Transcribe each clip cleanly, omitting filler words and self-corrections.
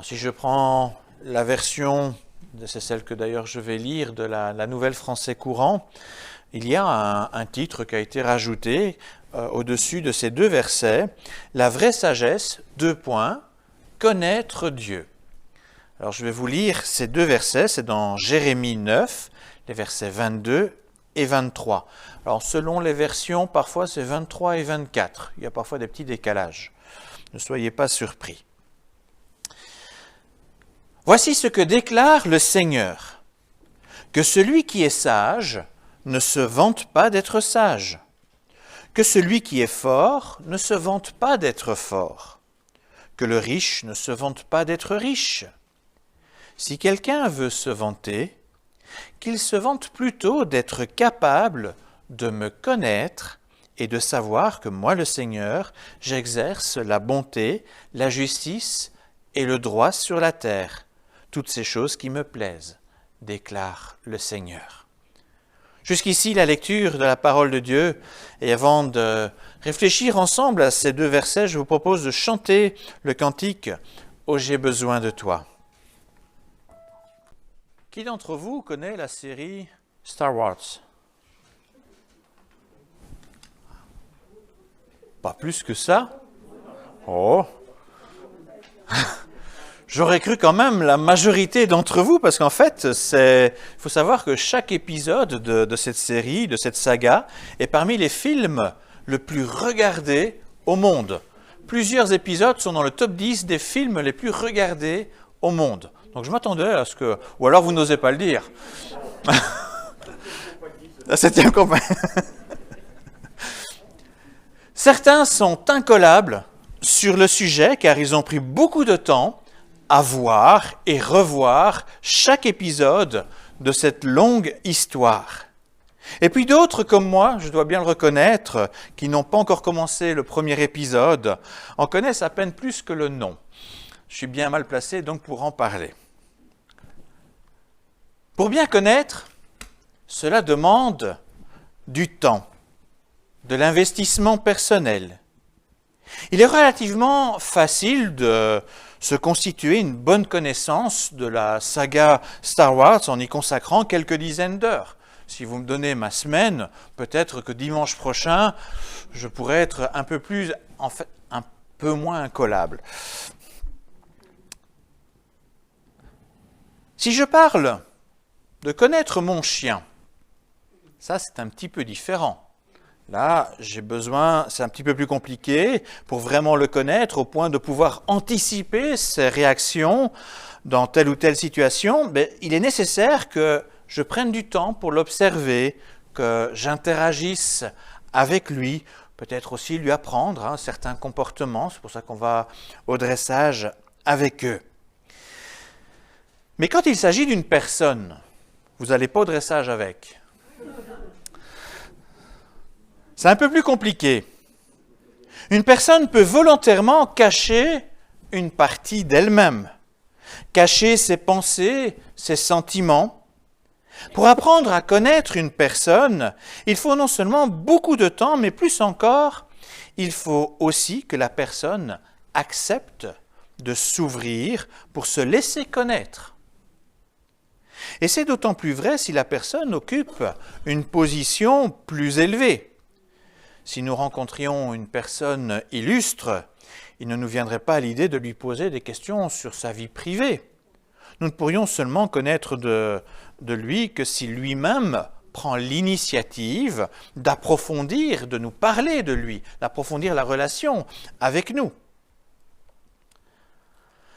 Alors, si je prends la version, c'est celle que d'ailleurs je vais lire, de la Nouvelle Français courant, il y a un titre qui a été rajouté au-dessus de ces deux versets, « La vraie sagesse, : connaître Dieu ». Alors je vais vous lire ces deux versets, c'est dans Jérémie 9, les versets 22 et 23. Alors selon les versions, parfois c'est 23 et 24, il y a parfois des petits décalages, ne soyez pas surpris. Voici ce que déclare le Seigneur, que celui qui est sage ne se vante pas d'être sage, que celui qui est fort ne se vante pas d'être fort, que le riche ne se vante pas d'être riche. Si quelqu'un veut se vanter, qu'il se vante plutôt d'être capable de me connaître et de savoir que moi, le Seigneur, j'exerce la bonté, la justice et le droit sur la terre, toutes ces choses qui me plaisent, déclare le Seigneur. Jusqu'ici, la lecture de la parole de Dieu, et avant de réfléchir ensemble à ces deux versets, je vous propose de chanter le cantique « Oh, j'ai besoin de toi ». Qui d'entre vous connaît la série Star Wars? Pas plus que ça? Oh! J'aurais cru quand même la majorité d'entre vous, parce qu'en fait, il faut savoir que chaque épisode de cette série, de cette saga, est parmi les films le plus regardés au monde. Plusieurs épisodes sont dans le top 10 des films les plus regardés au monde. Donc je m'attendais à ce que... Ou alors vous n'osez pas le dire. La 7e compagnie. Certains sont incollables sur le sujet car ils ont pris beaucoup de temps à voir et revoir chaque épisode de cette longue histoire. Et puis d'autres, comme moi, je dois bien le reconnaître, qui n'ont pas encore commencé le premier épisode, en connaissent à peine plus que le nom. Je suis bien mal placé donc pour en parler. Pour bien connaître, cela demande du temps, de l'investissement personnel. Il est relativement facile de se constituer une bonne connaissance de la saga Star Wars en y consacrant quelques dizaines d'heures. Si vous me donnez ma semaine, peut-être que dimanche prochain, je pourrais être un peu moins incollable. Si je parle de connaître mon chien, ça c'est un petit peu différent. Là, j'ai besoin, c'est un petit peu plus compliqué pour vraiment le connaître au point de pouvoir anticiper ses réactions dans telle ou telle situation. Mais il est nécessaire que je prenne du temps pour l'observer, que j'interagisse avec lui, peut-être aussi lui apprendre certains comportements. C'est pour ça qu'on va au dressage avec eux. Mais quand il s'agit d'une personne, vous n'allez pas au dressage avec. C'est un peu plus compliqué. Une personne peut volontairement cacher une partie d'elle-même, cacher ses pensées, ses sentiments. Pour apprendre à connaître une personne, il faut non seulement beaucoup de temps, mais plus encore, il faut aussi que la personne accepte de s'ouvrir pour se laisser connaître. Et c'est d'autant plus vrai si la personne occupe une position plus élevée. Si nous rencontrions une personne illustre, il ne nous viendrait pas à l'idée de lui poser des questions sur sa vie privée. Nous ne pourrions seulement connaître de lui que si lui-même prend l'initiative d'approfondir, de nous parler de lui, d'approfondir la relation avec nous.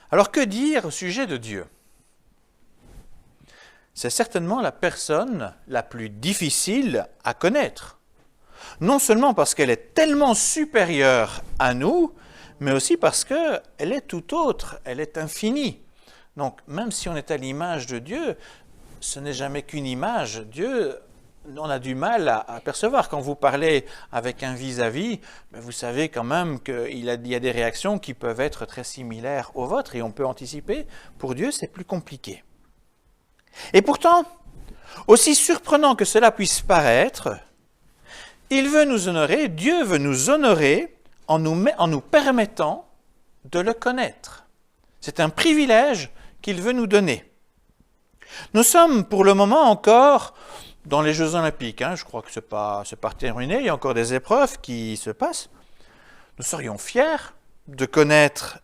Alors que dire au sujet de Dieu ? C'est certainement la personne la plus difficile à connaître. Non seulement parce qu'elle est tellement supérieure à nous, mais aussi parce qu'elle est tout autre, elle est infinie. Donc, même si on est à l'image de Dieu, ce n'est jamais qu'une image. Dieu, on a du mal à percevoir. Quand vous parlez avec un vis-à-vis, vous savez quand même qu'il y a des réactions qui peuvent être très similaires aux vôtres et on peut anticiper. Pour Dieu, c'est plus compliqué. Et pourtant, aussi surprenant que cela puisse paraître, il veut nous honorer, Dieu veut nous honorer en nous permettant de le connaître. C'est un privilège qu'il veut nous donner. Nous sommes pour le moment encore dans les Jeux Olympiques. Je crois que ce n'est pas terminé, il y a encore des épreuves qui se passent. Nous serions fiers de connaître,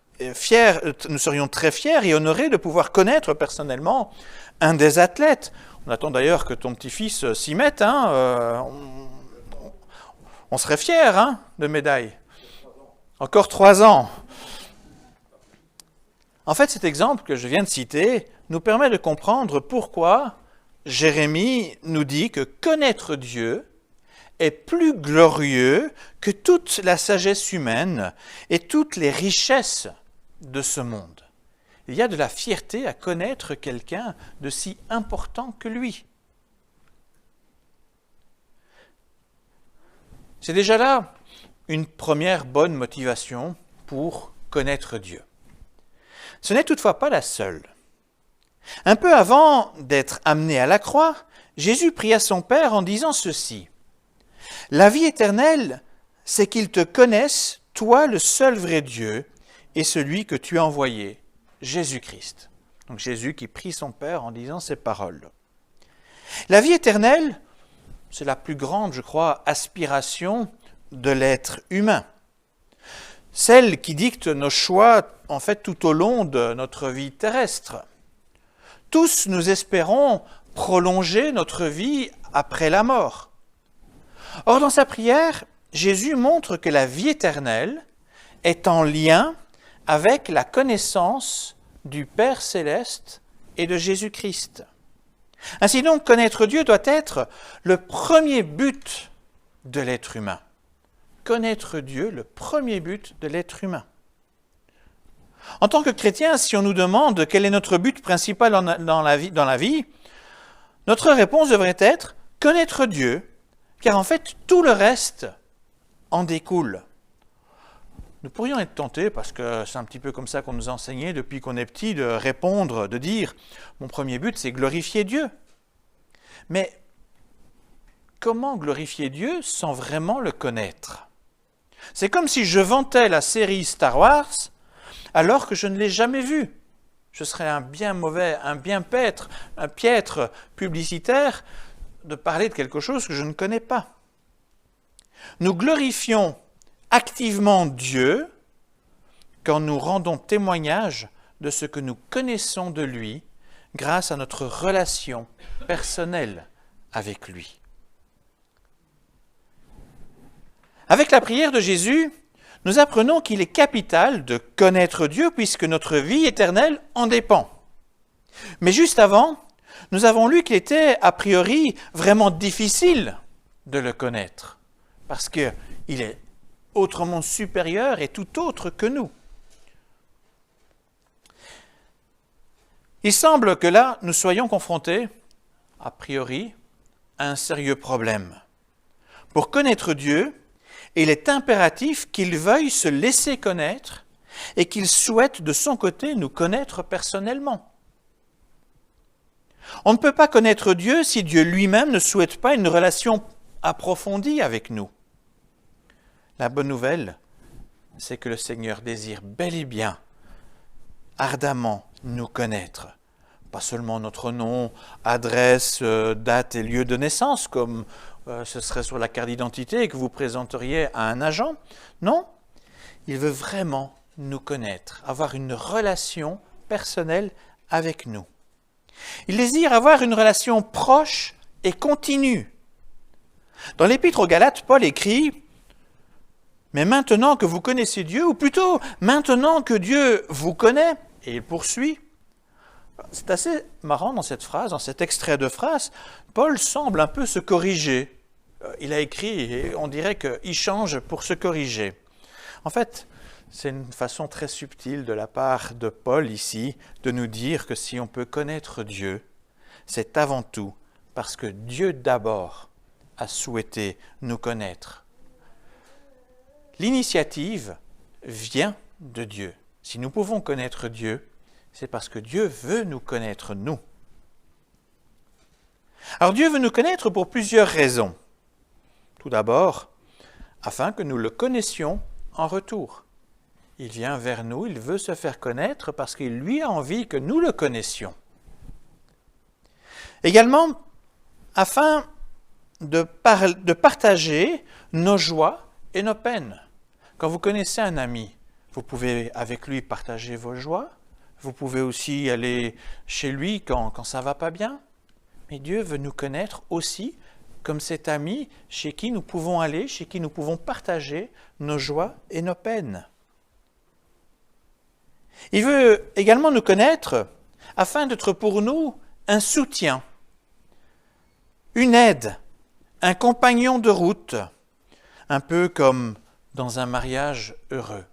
nous serions très fiers et honorés de pouvoir connaître personnellement un des athlètes. On attend d'ailleurs que ton petit-fils s'y mette. On serait fiers de médailles. Encore 3 ans. En fait, cet exemple que je viens de citer nous permet de comprendre pourquoi Jérémie nous dit que connaître Dieu est plus glorieux que toute la sagesse humaine et toutes les richesses de ce monde. Il y a de la fierté à connaître quelqu'un de si important que lui. C'est déjà là une première bonne motivation pour connaître Dieu. Ce n'est toutefois pas la seule. Un peu avant d'être amené à la croix, Jésus pria son Père en disant ceci. « La vie éternelle, c'est qu'ils te connaissent, toi le seul vrai Dieu, et celui que tu as envoyé, Jésus-Christ. » Donc Jésus qui prie son Père en disant ces paroles. La vie éternelle, c'est la plus grande, je crois, aspiration de l'être humain. Celle qui dicte nos choix, en fait, tout au long de notre vie terrestre. Tous nous espérons prolonger notre vie après la mort. Or, dans sa prière, Jésus montre que la vie éternelle est en lien avec la connaissance du Père céleste et de Jésus-Christ. Ainsi donc, connaître Dieu doit être le premier but de l'être humain. Connaître Dieu, le premier but de l'être humain. En tant que chrétien, si on nous demande quel est notre but principal dans la vie, notre réponse devrait être connaître Dieu, car en fait, tout le reste en découle. Nous pourrions être tentés, parce que c'est un petit peu comme ça qu'on nous a enseigné depuis qu'on est petit, de répondre, de dire « mon premier but, c'est glorifier Dieu ». Mais comment glorifier Dieu sans vraiment le connaître ? C'est comme si je vantais la série Star Wars alors que je ne l'ai jamais vue. Je serais un bien piètre publicitaire de parler de quelque chose que je ne connais pas. Nous glorifions activement Dieu quand nous rendons témoignage de ce que nous connaissons de lui grâce à notre relation personnelle avec lui. Avec la prière de Jésus, nous apprenons qu'il est capital de connaître Dieu puisque notre vie éternelle en dépend. Mais juste avant, nous avons lu qu'il était a priori vraiment difficile de le connaître parce qu'il est autrement supérieur et tout autre que nous. Il semble que là, nous soyons confrontés, a priori, à un sérieux problème. Pour connaître Dieu, il est impératif qu'il veuille se laisser connaître et qu'il souhaite de son côté nous connaître personnellement. On ne peut pas connaître Dieu si Dieu lui-même ne souhaite pas une relation approfondie avec nous. La bonne nouvelle, c'est que le Seigneur désire bel et bien, ardemment, nous connaître. Pas seulement notre nom, adresse, date et lieu de naissance, comme ce serait sur la carte d'identité que vous présenteriez à un agent. Non, il veut vraiment nous connaître, avoir une relation personnelle avec nous. Il désire avoir une relation proche et continue. Dans l'Épître aux Galates, Paul écrit « Mais maintenant que vous connaissez Dieu, ou plutôt maintenant que Dieu vous connaît, et il poursuit, c'est assez marrant dans cette phrase, dans cet extrait de phrase, Paul semble un peu se corriger. Il a écrit et on dirait qu'il change pour se corriger. En fait, c'est une façon très subtile de la part de Paul ici de nous dire que si on peut connaître Dieu, c'est avant tout parce que Dieu d'abord a souhaité nous connaître. L'initiative vient de Dieu. Si nous pouvons connaître Dieu, c'est parce que Dieu veut nous connaître, nous. Alors Dieu veut nous connaître pour plusieurs raisons. Tout d'abord, afin que nous le connaissions en retour. Il vient vers nous, il veut se faire connaître parce qu'il lui a envie que nous le connaissions. Également, afin de partager nos joies et nos peines. Quand vous connaissez un ami, vous pouvez avec lui partager vos joies, vous pouvez aussi aller chez lui quand ça ne va pas bien. Mais Dieu veut nous connaître aussi comme cet ami chez qui nous pouvons aller, chez qui nous pouvons partager nos joies et nos peines. Il veut également nous connaître afin d'être pour nous un soutien, une aide, un compagnon de route, un peu comme dans un mariage heureux.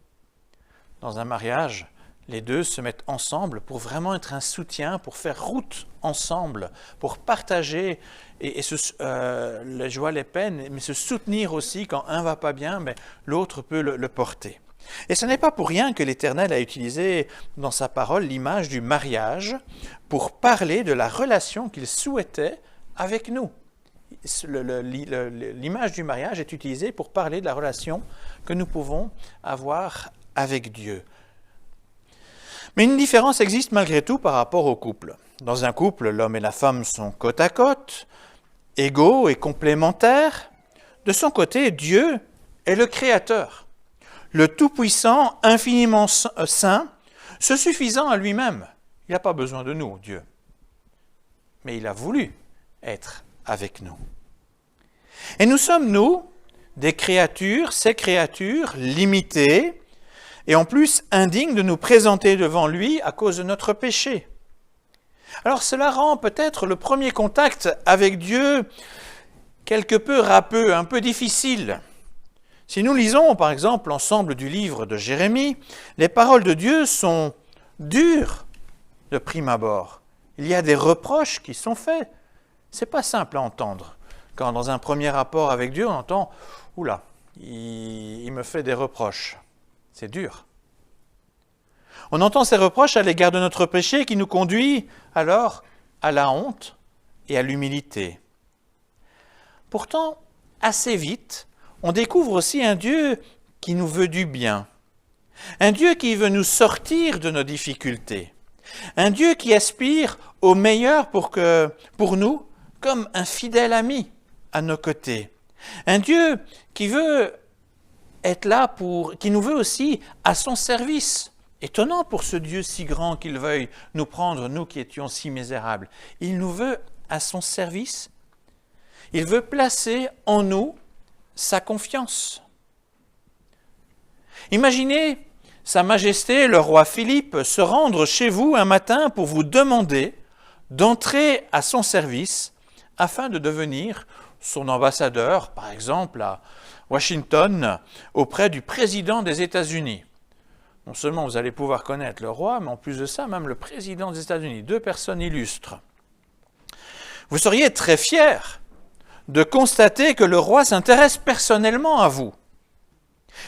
Dans un mariage, les deux se mettent ensemble pour vraiment être un soutien, pour faire route ensemble, pour partager les joies, les peines, mais se soutenir aussi quand un ne va pas bien, mais l'autre peut le porter. Et ce n'est pas pour rien que l'Éternel a utilisé dans sa parole l'image du mariage pour parler de la relation qu'il souhaitait avec nous. L'image du mariage est utilisée pour parler de la relation que nous pouvons avoir avec Dieu. Mais une différence existe malgré tout par rapport au couple. Dans un couple, l'homme et la femme sont côte à côte, égaux et complémentaires. De son côté, Dieu est le Créateur, le Tout-Puissant, infiniment saint, se suffisant à lui-même. Il n'a pas besoin de nous, Dieu. Mais il a voulu être avec nous. Et nous sommes, nous, des créatures, ces créatures limitées, et en plus indignes de nous présenter devant lui à cause de notre péché. Alors cela rend peut-être le premier contact avec Dieu quelque peu râpeux, un peu difficile. Si nous lisons par exemple l'ensemble du livre de Jérémie, les paroles de Dieu sont dures de prime abord. Il y a des reproches qui sont faits. C'est pas simple à entendre. Quand dans un premier rapport avec Dieu, on entend « Oula, il me fait des reproches ». C'est dur. On entend ces reproches à l'égard de notre péché qui nous conduit alors à la honte et à l'humilité. Pourtant, assez vite, on découvre aussi un Dieu qui nous veut du bien. Un Dieu qui veut nous sortir de nos difficultés. Un Dieu qui aspire au meilleur pour nous comme un fidèle ami à nos côtés. Un Dieu qui veut être là qui nous veut aussi à son service. Étonnant pour ce Dieu si grand qu'il veuille nous prendre, nous qui étions si misérables. Il nous veut à son service. Il veut placer en nous sa confiance. Imaginez Sa Majesté, le roi Philippe, se rendre chez vous un matin pour vous demander d'entrer à son service afin de devenir son ambassadeur, par exemple à Washington, auprès du président des États-Unis. Non seulement vous allez pouvoir connaître le roi, mais en plus de ça, même le président des États-Unis, deux personnes illustres. Vous seriez très fier de constater que le roi s'intéresse personnellement à vous.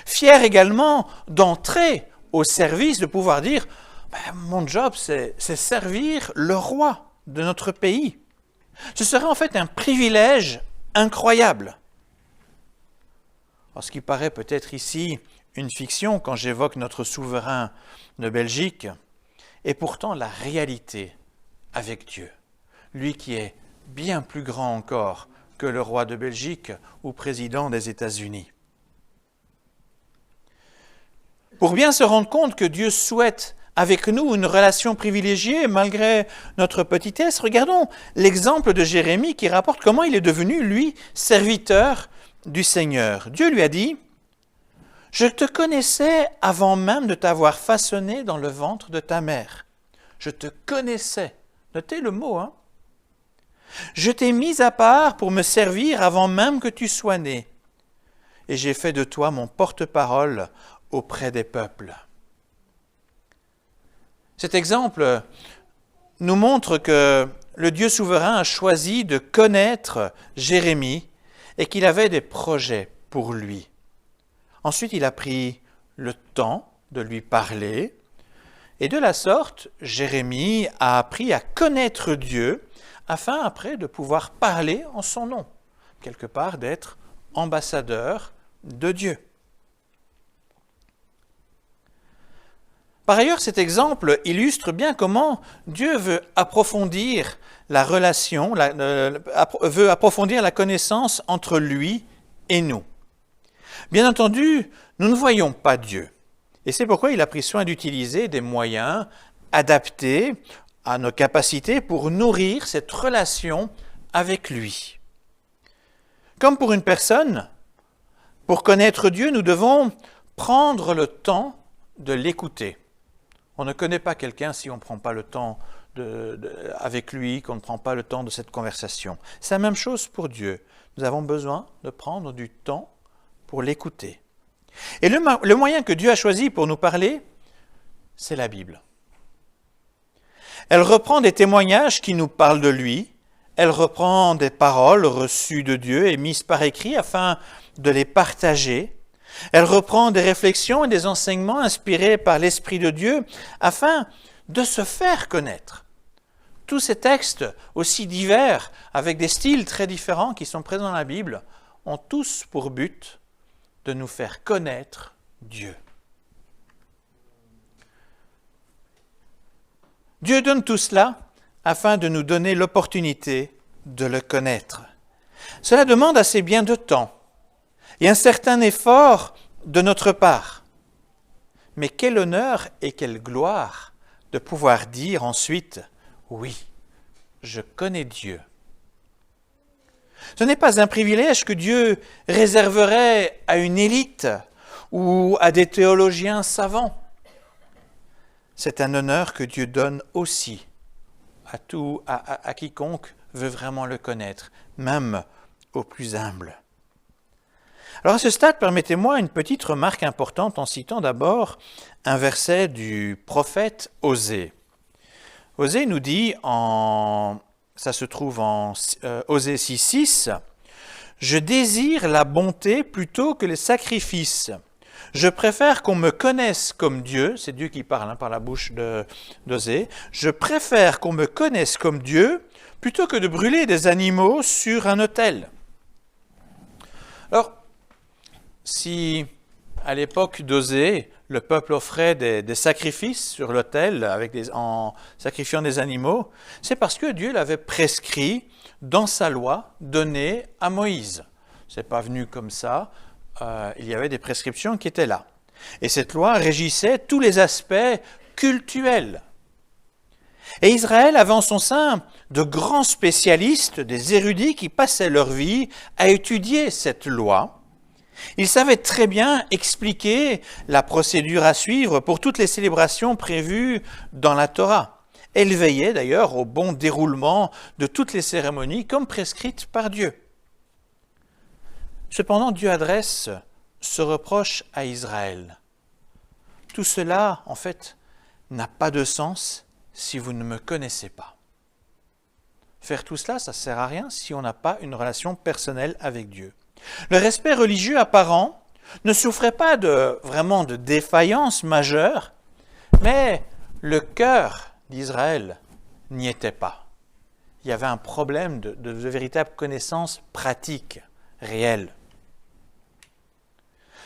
Fier également d'entrer au service, de pouvoir dire « Mon job, c'est servir le roi de notre pays ». Ce serait en fait un privilège incroyable. Alors, ce qui paraît peut-être ici une fiction quand j'évoque notre souverain de Belgique, est pourtant la réalité avec Dieu. Lui qui est bien plus grand encore que le roi de Belgique ou président des États-Unis. Pour bien se rendre compte que Dieu souhaite avec nous une relation privilégiée malgré notre petitesse, regardons l'exemple de Jérémie qui rapporte comment il est devenu, lui, serviteur du Seigneur. Dieu lui a dit « Je te connaissais avant même de t'avoir façonné dans le ventre de ta mère. Je te connaissais. » Notez le mot, hein. « Je t'ai mis à part pour me servir avant même que tu sois né. Et j'ai fait de toi mon porte-parole auprès des peuples. » Cet exemple nous montre que le Dieu souverain a choisi de connaître Jérémie et qu'il avait des projets pour lui. Ensuite, il a pris le temps de lui parler et de la sorte, Jérémie a appris à connaître Dieu afin après de pouvoir parler en son nom, quelque part d'être ambassadeur de Dieu. Par ailleurs, cet exemple illustre bien comment Dieu veut approfondir la relation, veut approfondir la connaissance entre lui et nous. Bien entendu, nous ne voyons pas Dieu. Et c'est pourquoi il a pris soin d'utiliser des moyens adaptés à nos capacités pour nourrir cette relation avec lui. Comme pour une personne, pour connaître Dieu, nous devons prendre le temps de l'écouter. On ne connaît pas quelqu'un si on ne prend pas le temps avec lui, qu'on ne prend pas le temps de cette conversation. C'est la même chose pour Dieu. Nous avons besoin de prendre du temps pour l'écouter. Et le moyen que Dieu a choisi pour nous parler, c'est la Bible. Elle reprend des témoignages qui nous parlent de lui, elle reprend des paroles reçues de Dieu et mises par écrit afin de les partager. Elle reprend des réflexions et des enseignements inspirés par l'Esprit de Dieu afin de se faire connaître. Tous ces textes, aussi divers, avec des styles très différents qui sont présents dans la Bible, ont tous pour but de nous faire connaître Dieu. Dieu donne tout cela afin de nous donner l'opportunité de le connaître. Cela demande assez bien de temps et un certain effort de notre part. Mais quel honneur et quelle gloire de pouvoir dire ensuite « Oui, je connais Dieu ». Ce n'est pas un privilège que Dieu réserverait à une élite ou à des théologiens savants. C'est un honneur que Dieu donne aussi à quiconque veut vraiment le connaître, même aux plus humbles. Alors à ce stade, permettez-moi une petite remarque importante en citant d'abord un verset du prophète Osée. Osée nous dit, ça se trouve en Osée 6,6, « Je désire la bonté plutôt que les sacrifices. Je préfère qu'on me connaisse comme Dieu, c'est Dieu qui parle par la bouche d'Osée, je préfère qu'on me connaisse comme Dieu plutôt que de brûler des animaux sur un autel. » Alors, si à l'époque d'Osée, le peuple offrait des sacrifices sur l'autel en sacrifiant des animaux, c'est parce que Dieu l'avait prescrit dans sa loi donnée à Moïse. Ce n'est pas venu comme ça, il y avait des prescriptions qui étaient là. Et cette loi régissait tous les aspects cultuels. Et Israël avait en son sein de grands spécialistes, des érudits qui passaient leur vie à étudier cette loi. Ils savaient très bien expliquer la procédure à suivre pour toutes les célébrations prévues dans la Torah. Elle veillait d'ailleurs au bon déroulement de toutes les cérémonies comme prescrites par Dieu. Cependant, Dieu adresse ce reproche à Israël. Tout cela, en fait, n'a pas de sens si vous ne me connaissez pas. Faire tout cela, ça ne sert à rien si on n'a pas une relation personnelle avec Dieu. Le respect religieux apparent ne souffrait pas vraiment de défaillance majeure, mais le cœur d'Israël n'y était pas. Il y avait un problème de véritable connaissance pratique, réelle.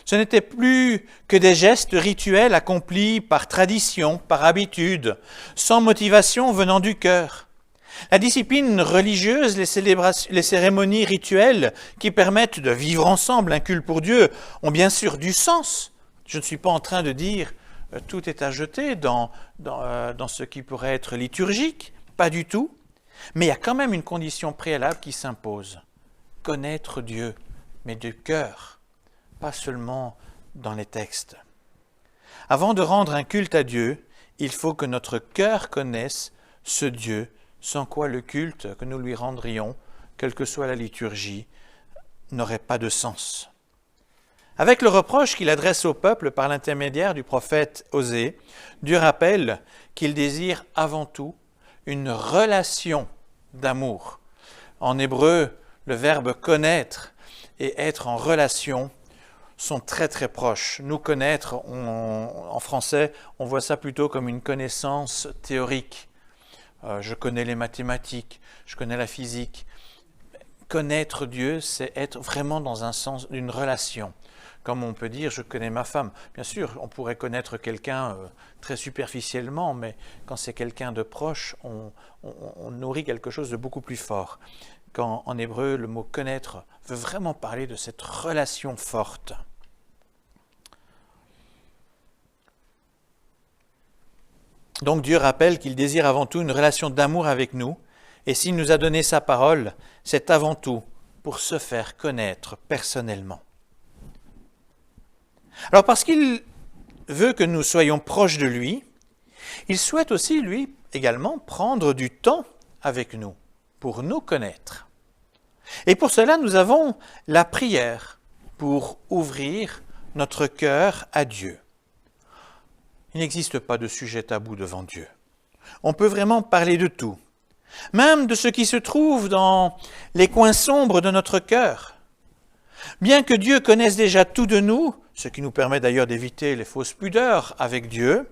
Ce n'était plus que des gestes rituels accomplis par tradition, par habitude, sans motivation venant du cœur. La discipline religieuse, les cérémonies rituelles qui permettent de vivre ensemble un culte pour Dieu ont bien sûr du sens. Je ne suis pas en train de dire tout est à jeter dans ce qui pourrait être liturgique, pas du tout. Mais il y a quand même une condition préalable qui s'impose. Connaître Dieu, mais du cœur, pas seulement dans les textes. Avant de rendre un culte à Dieu, il faut que notre cœur connaisse ce Dieu, sans quoi le culte que nous lui rendrions, quelle que soit la liturgie, n'aurait pas de sens. Avec le reproche qu'il adresse au peuple par l'intermédiaire du prophète Osée, Dieu rappelle qu'il désire avant tout une relation d'amour. En hébreu, le verbe connaître et être en relation sont très très proches. Nous connaître, en français, on voit ça plutôt comme une connaissance théorique. Je connais les mathématiques, je connais la physique. Connaître Dieu, c'est être vraiment dans un sens d'une relation. Comme on peut dire, je connais ma femme. Bien sûr, on pourrait connaître quelqu'un très superficiellement, mais quand c'est quelqu'un de proche, on nourrit quelque chose de beaucoup plus fort. Quand en hébreu, le mot connaître veut vraiment parler de cette relation forte. Donc Dieu rappelle qu'il désire avant tout une relation d'amour avec nous, et s'il nous a donné sa parole, c'est avant tout pour se faire connaître personnellement. Alors parce qu'il veut que nous soyons proches de lui, il souhaite aussi, lui, également prendre du temps avec nous pour nous connaître. Et pour cela, nous avons la prière pour ouvrir notre cœur à Dieu. Il n'existe pas de sujet tabou devant Dieu. On peut vraiment parler de tout, même de ce qui se trouve dans les coins sombres de notre cœur. Bien que Dieu connaisse déjà tout de nous, ce qui nous permet d'ailleurs d'éviter les fausses pudeurs avec Dieu,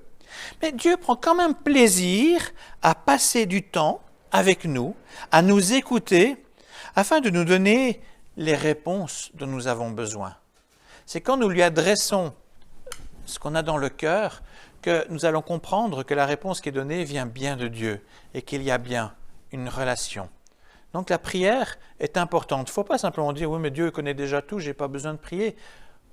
mais Dieu prend quand même plaisir à passer du temps avec nous, à nous écouter, afin de nous donner les réponses dont nous avons besoin. C'est quand nous lui adressons ce qu'on a dans le cœur que nous allons comprendre que la réponse qui est donnée vient bien de Dieu et qu'il y a bien une relation. Donc la prière est importante. Il ne faut pas simplement dire « oui, mais Dieu connaît déjà tout, je n'ai pas besoin de prier ».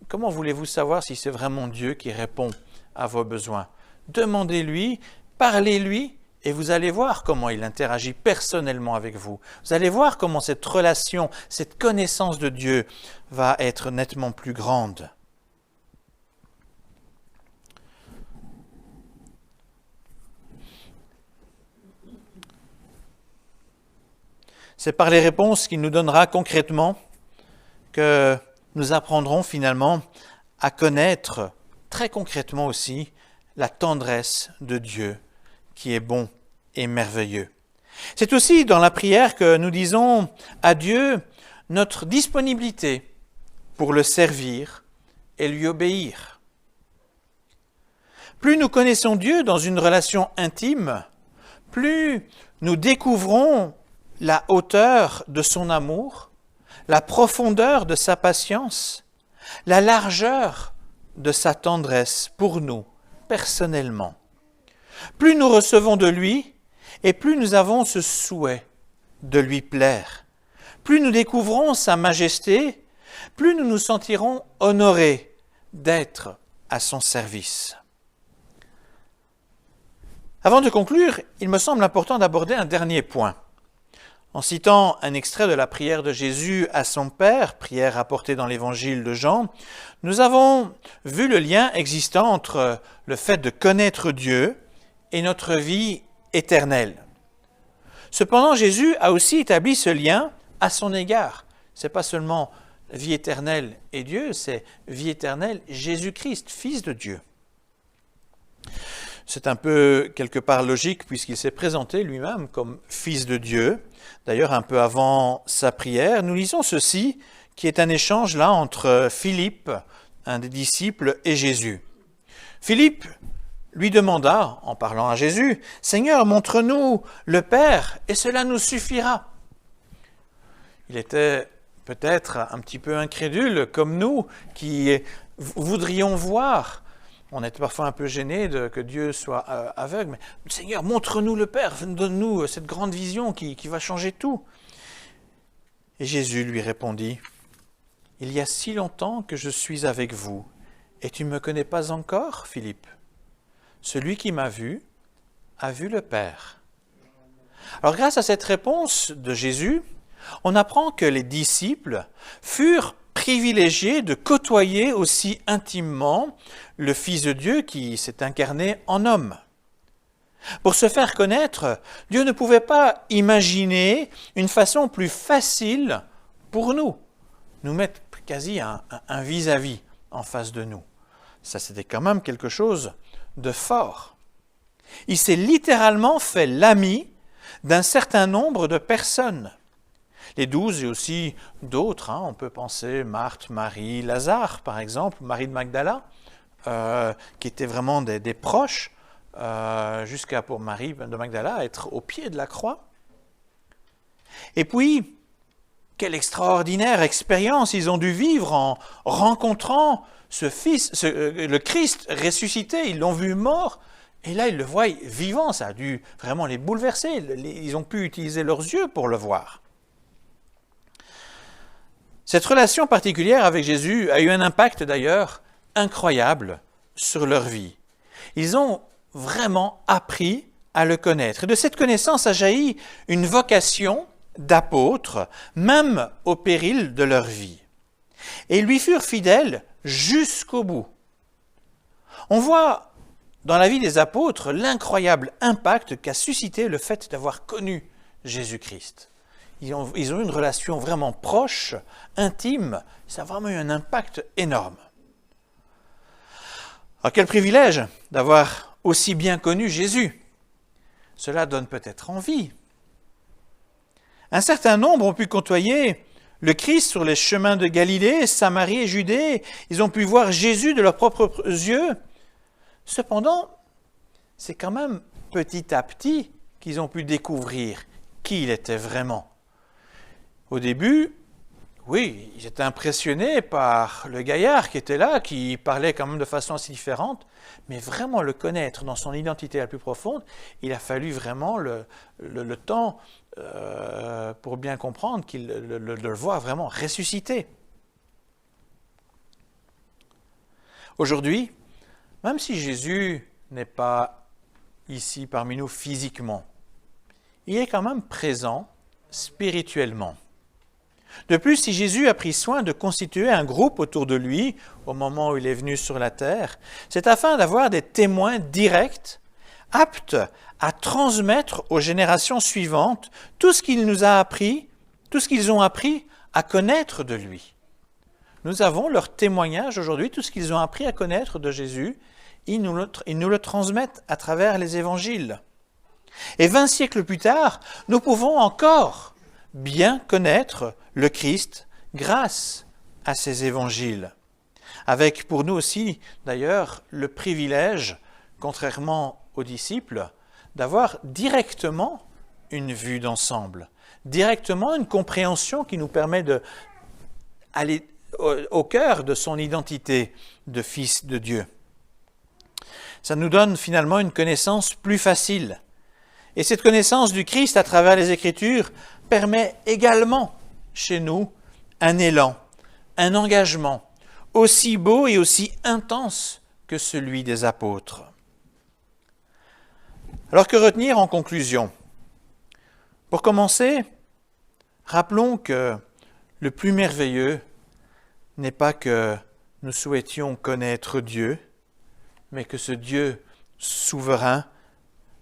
Comment voulez-vous savoir si c'est vraiment Dieu qui répond à vos besoins? Demandez-lui, parlez-lui, et vous allez voir comment il interagit personnellement avec vous. Vous allez voir comment cette relation, cette connaissance de Dieu va être nettement plus grande. C'est par les réponses qu'il nous donnera concrètement que nous apprendrons finalement à connaître très concrètement aussi la tendresse de Dieu qui est bon et merveilleux. C'est aussi dans la prière que nous disons à Dieu notre disponibilité pour le servir et lui obéir. Plus nous connaissons Dieu dans une relation intime, plus nous découvrons la hauteur de son amour, la profondeur de sa patience, la largeur de sa tendresse pour nous, personnellement. Plus nous recevons de lui, et plus nous avons ce souhait de lui plaire. Plus nous découvrons sa majesté, plus nous nous sentirons honorés d'être à son service. Avant de conclure, il me semble important d'aborder un dernier point. En citant un extrait de la prière de Jésus à son Père, prière rapportée dans l'évangile de Jean, nous avons vu le lien existant entre le fait de connaître Dieu et notre vie éternelle. Cependant, Jésus a aussi établi ce lien à son égard. Ce n'est pas seulement vie éternelle et Dieu, c'est vie éternelle Jésus-Christ, Fils de Dieu. C'est un peu quelque part logique puisqu'il s'est présenté lui-même comme Fils de Dieu. D'ailleurs, un peu avant sa prière, nous lisons ceci, qui est un échange là entre Philippe, un des disciples, et Jésus. Philippe lui demanda, en parlant à Jésus, « Seigneur, montre-nous le Père, et cela nous suffira. » Il était peut-être un petit peu incrédule, comme nous, qui voudrions voir. On est parfois un peu gêné que Dieu soit aveugle, mais « Seigneur, montre-nous le Père, donne-nous cette grande vision qui va changer tout. » Et Jésus lui répondit, « Il y a si longtemps que je suis avec vous, et tu ne me connais pas encore, Philippe? Celui qui m'a vu a vu le Père. » Alors grâce à cette réponse de Jésus, on apprend que les disciples furent privilégiés de côtoyer aussi intimement le Fils de Dieu qui s'est incarné en homme. Pour se faire connaître, Dieu ne pouvait pas imaginer une façon plus facile pour nous mettre quasi un vis-à-vis en face de nous. Ça, c'était quand même quelque chose de fort. Il s'est littéralement fait l'ami d'un certain nombre de personnes. Les 12 et aussi d'autres, on peut penser Marthe, Marie, Lazare par exemple, Marie de Magdala, qui étaient vraiment des proches, jusqu'à pour Marie de Magdala être au pied de la croix. Et puis, quelle extraordinaire expérience ils ont dû vivre en rencontrant le Christ ressuscité. Ils l'ont vu mort et là ils le voient vivant. Ça a dû vraiment les bouleverser. Ils ont pu utiliser leurs yeux pour le voir. Cette relation particulière avec Jésus a eu un impact d'ailleurs incroyable sur leur vie. Ils ont vraiment appris à le connaître. Et de cette connaissance a jailli une vocation d'apôtres, même au péril de leur vie. Et ils lui furent fidèles jusqu'au bout. On voit dans la vie des apôtres l'incroyable impact qu'a suscité le fait d'avoir connu Jésus-Christ. Ils ont eu une relation vraiment proche, intime, ça a vraiment eu un impact énorme. Alors quel privilège d'avoir aussi bien connu Jésus. Cela donne peut-être envie. Un certain nombre ont pu côtoyer le Christ sur les chemins de Galilée, Samarie et Judée. Ils ont pu voir Jésus de leurs propres yeux. Cependant, c'est quand même petit à petit qu'ils ont pu découvrir qui il était vraiment. Au début, oui, ils étaient impressionnés par le gaillard qui était là, qui parlait quand même de façon assez différente, mais vraiment le connaître dans son identité la plus profonde, il a fallu vraiment le temps pour bien comprendre qu'il le voit vraiment ressuscité. Aujourd'hui, même si Jésus n'est pas ici parmi nous physiquement, il est quand même présent spirituellement. De plus, si Jésus a pris soin de constituer un groupe autour de lui au moment où il est venu sur la terre, c'est afin d'avoir des témoins directs, aptes à transmettre aux générations suivantes tout ce qu'il nous a appris, tout ce qu'ils ont appris à connaître de lui. Nous avons leur témoignage aujourd'hui, tout ce qu'ils ont appris à connaître de Jésus, ils nous le transmettent à travers les évangiles. Et 20 siècles plus tard, nous pouvons encore bien connaître le Christ grâce à ces évangiles. Avec pour nous aussi, d'ailleurs, le privilège, contrairement aux disciples, d'avoir directement une vue d'ensemble, directement une compréhension qui nous permet d'aller au cœur de son identité de fils de Dieu. Ça nous donne finalement une connaissance plus facile. Et cette connaissance du Christ à travers les Écritures permet également chez nous un élan, un engagement aussi beau et aussi intense que celui des apôtres. Alors que retenir en conclusion? Pour commencer, rappelons que le plus merveilleux n'est pas que nous souhaitions connaître Dieu, mais que ce Dieu souverain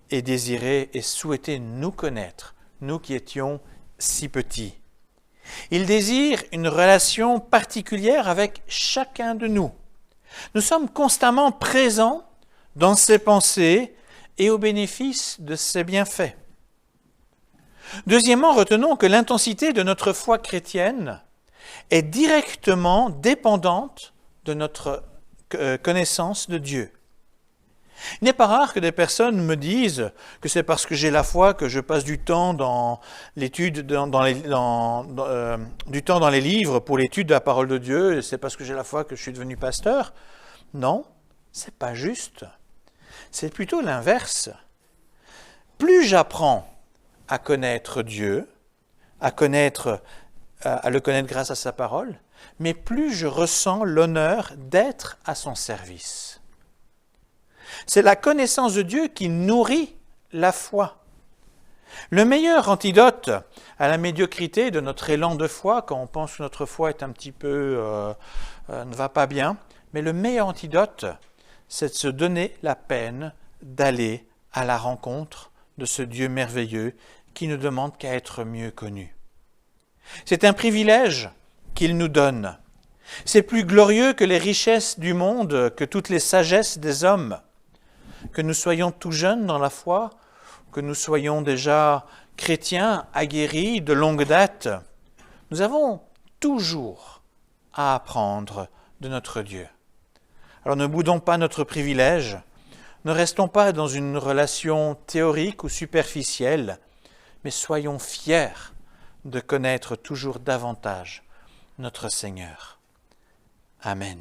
ait désiré et souhaité nous connaître, nous qui étions si petits. Il désire une relation particulière avec chacun de nous. Nous sommes constamment présents dans ses pensées et au bénéfice de ses bienfaits. Deuxièmement, retenons que l'intensité de notre foi chrétienne est directement dépendante de notre connaissance de Dieu. Il n'est pas rare que des personnes me disent que c'est parce que j'ai la foi que je passe du temps dans l'étude, du temps dans les livres pour l'étude de la parole de Dieu, et c'est parce que j'ai la foi que je suis devenu pasteur. Non, c'est pas juste. C'est plutôt l'inverse. Plus j'apprends à connaître Dieu, à le connaître grâce à sa parole, mais plus je ressens l'honneur d'être à son service. C'est la connaissance de Dieu qui nourrit la foi. Le meilleur antidote à la médiocrité de notre élan de foi, quand on pense que notre foi est un petit peu ne va pas bien, mais le meilleur antidote, c'est de se donner la peine d'aller à la rencontre de ce Dieu merveilleux qui ne demande qu'à être mieux connu. C'est un privilège qu'il nous donne. C'est plus glorieux que les richesses du monde, que toutes les sagesses des hommes. Que nous soyons tout jeunes dans la foi, que nous soyons déjà chrétiens aguerris de longue date, nous avons toujours à apprendre de notre Dieu. Alors ne boudons pas notre privilège, ne restons pas dans une relation théorique ou superficielle, mais soyons fiers de connaître toujours davantage notre Seigneur. Amen.